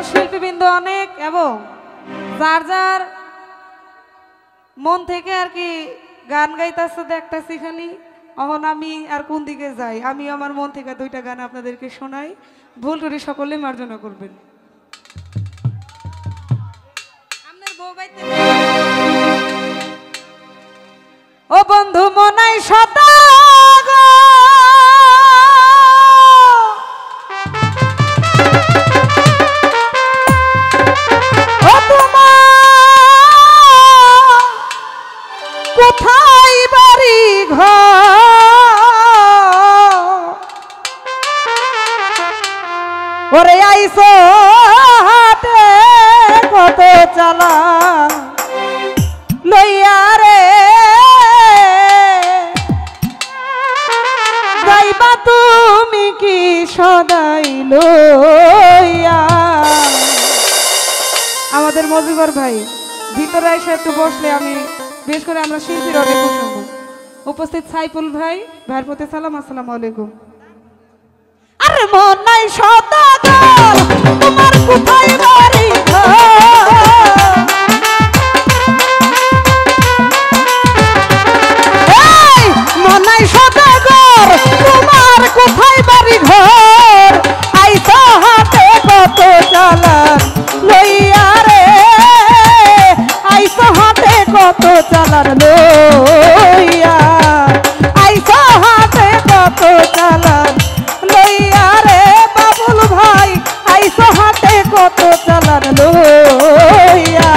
শিল্পীবৃন্দ অনেক এবং যার যার মন থেকে আর কি গান গাইতেছে দেখতেছি খালি এখন আমি আর কোন দিকে যাই আমি আমার মন থেকে দুইটা গান আপনাদেরকে শোনাই ভুল করে সকলে মার্জনা করবেন ও বন্ধু মনাই সদা কোথায় বাড়ি ঘর ওরে আইসো হাটে কত চালা লইয়া রে যাইবা তুমি কি সদাই লইয়া আমাদের মজিবর ভাই ভিতরে এসে একটু বসলে আমি বেশ করে আমরা শিল্পীর অনেক শুনবো উপস্থিত সাইফুল ভাই ভাইয়ের প্রতি সালাম আসসালামু আলাইকুম আরে মন নাই সদাগর তোমার কোথায় বাড়ি এই মন নাই সদাগর তোমার কোথায় বাড়ি ঘর আইসা হাতে কত চালান লইয়া রে আইসা হাতে কত চালান লইয়া আইসা হাতে কত চালান লইয়া রে বাবুল ভাই আইসা হাতে কত চালান লইয়া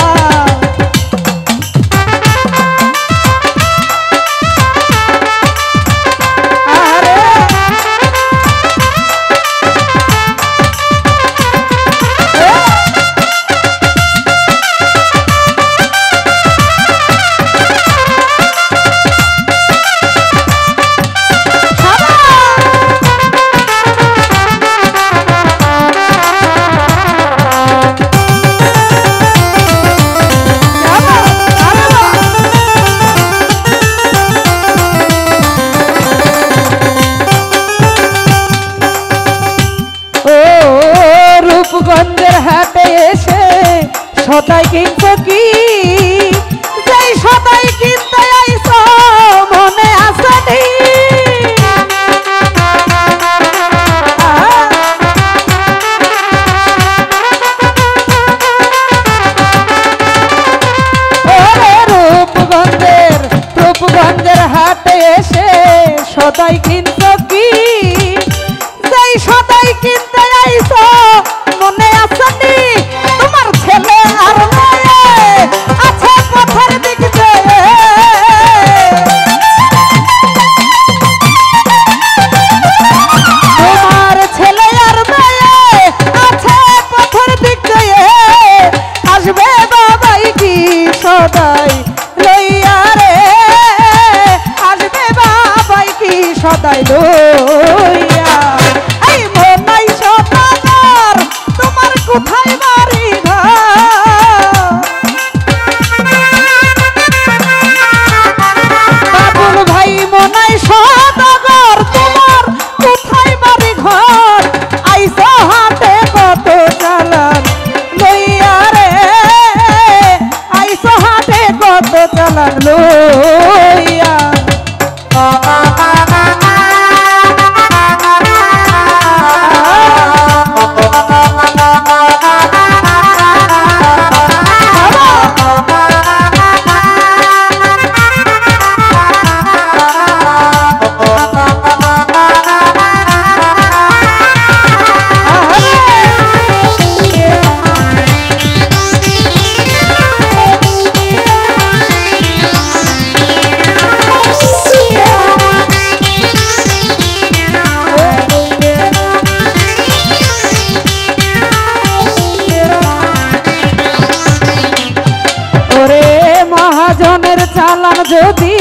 রূপগঞ্জের হাটে এসে সদাই কিনছো কি যেই সদাই কিনতে আইছো মনে আসেনি রূপগঞ্জের হাটে এসে সদাই কিনছো কি যেই সদাই কিনতে আইছো মনে আসেনি তোমার ছেলে আর মেয়ে আছে পথের দিক দিয়ে তোমার ছেলে আর মেয়ে আছে পথের দিক দিয়ে আসবে বাবাই কি সদাই লইয়া রে আসবে বাবাই কি সদাই লইয়া এই মনাই সদাগর তোমার কোথায় বাড়ি বাবুল ভাই মনাই সদাগর তোমার কোথায় বাড়ি ঘর আইসো হাটে কত চালান লইয়া রে আইসো হাটে কত চালান লইয়া চালান যদি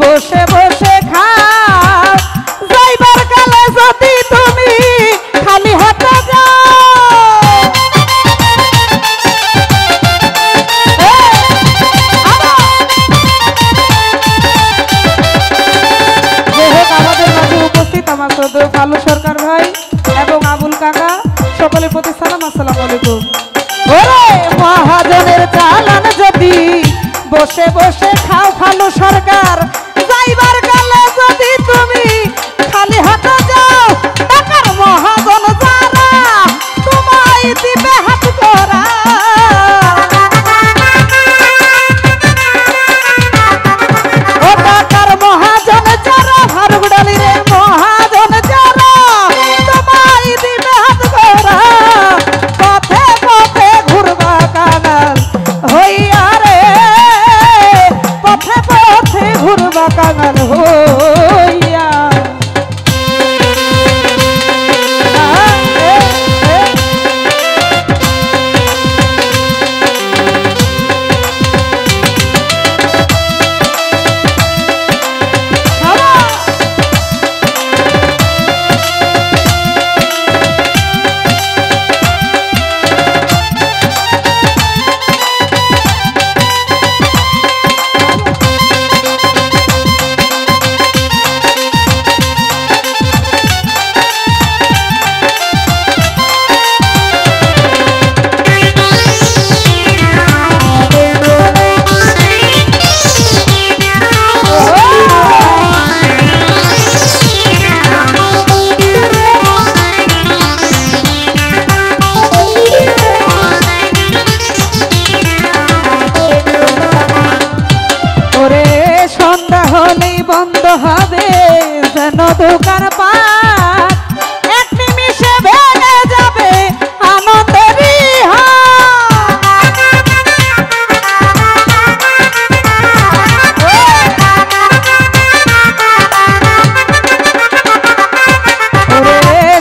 বসে বসে খাও যাইবার কালে যদি তুমি খালি হাতে যাও আমাদের মাঝে উপস্থিত আমার সদর ফালু সরকার ভাই এবং আবুল কাকা সকলের প্রতি সালাম, আসসালামু আলাইকুম। ওরে মহাজনের চালান যদি বসে বসে খাও খালো সরকার, যাইবার কালে যদি তুমি খালি হাতে যাও, টাকার মহাজন যারা তোমায় দিবে হাত করা। ও টাকার মহাজন যারা, ভারুকডালি রে মহাজন যারা তোমায় দিবে হাত করা। পথে পথে ঘুরবা কাঙাল হইয়া রে, পথে পথে ঘুরবা কাঙাল হইয়া। বন্ধ হবে যেন দোকান পাট, এক নিমিষে ভেঙে যাবে আমাদেরই হাট।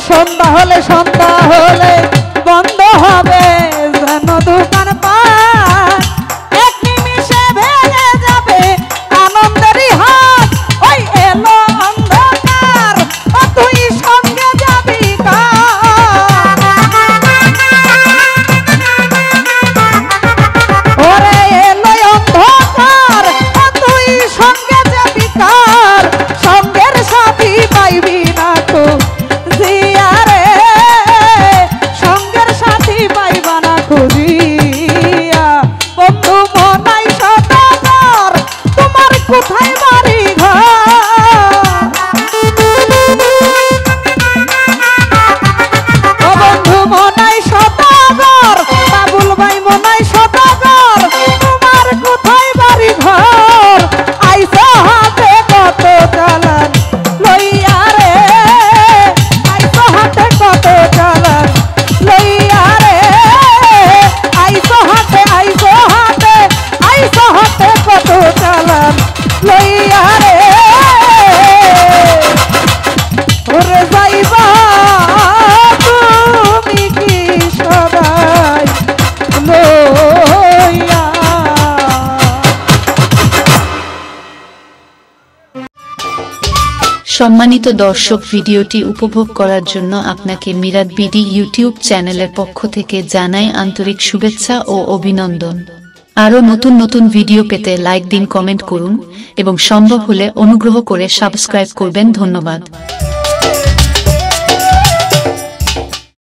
সন্ধ্যা হলে বন্ধ হবে যেন দোকান পাট, এক নিমিষে ভেঙে যাবে আনন্দেরই হাট। ওই এলো অন্ধকার, তুই সঙ্গে যাবি কার? ওরে এলো অন্ধকার, তুই সঙ্গে যাবি কার? সঙ্গের সাথী পাইবি না তো জিয়া রে, সঙ্গের সাথী পাইবা না খুঁজিয়া। বন্ধু মনাই সদাগর, তোমার কোথায় বাড়ি ঘর? ও বন্ধু মনাই সদাগর, বাবুল ভাই মনাই সদাগর, তোমার কোথায় বাড়ি ঘর? আইসা হাতে কত চালান লইয়া রে, আইসা হাতে কত চালান লইয়া রে, আইসা হাতে কত চালান লইয়া রে। ওরে যাইবা তুমি কি সদাই লইয়া। সম্মানিত দর্শক, ভিডিওটি উপভোগ করার জন্য আপনাকে মিরাত বিডি ইউটিউব চ্যানেলের পক্ষ থেকে জানাই আন্তরিক শুভেচ্ছা ও অভিনন্দন। আরও নতুন নতুন ভিডিও পেতে লাইক দিন, কমেন্ট করুন এবং সম্ভব হলে অনুগ্রহ করে সাবস্ক্রাইব করবেন। ধন্যবাদ।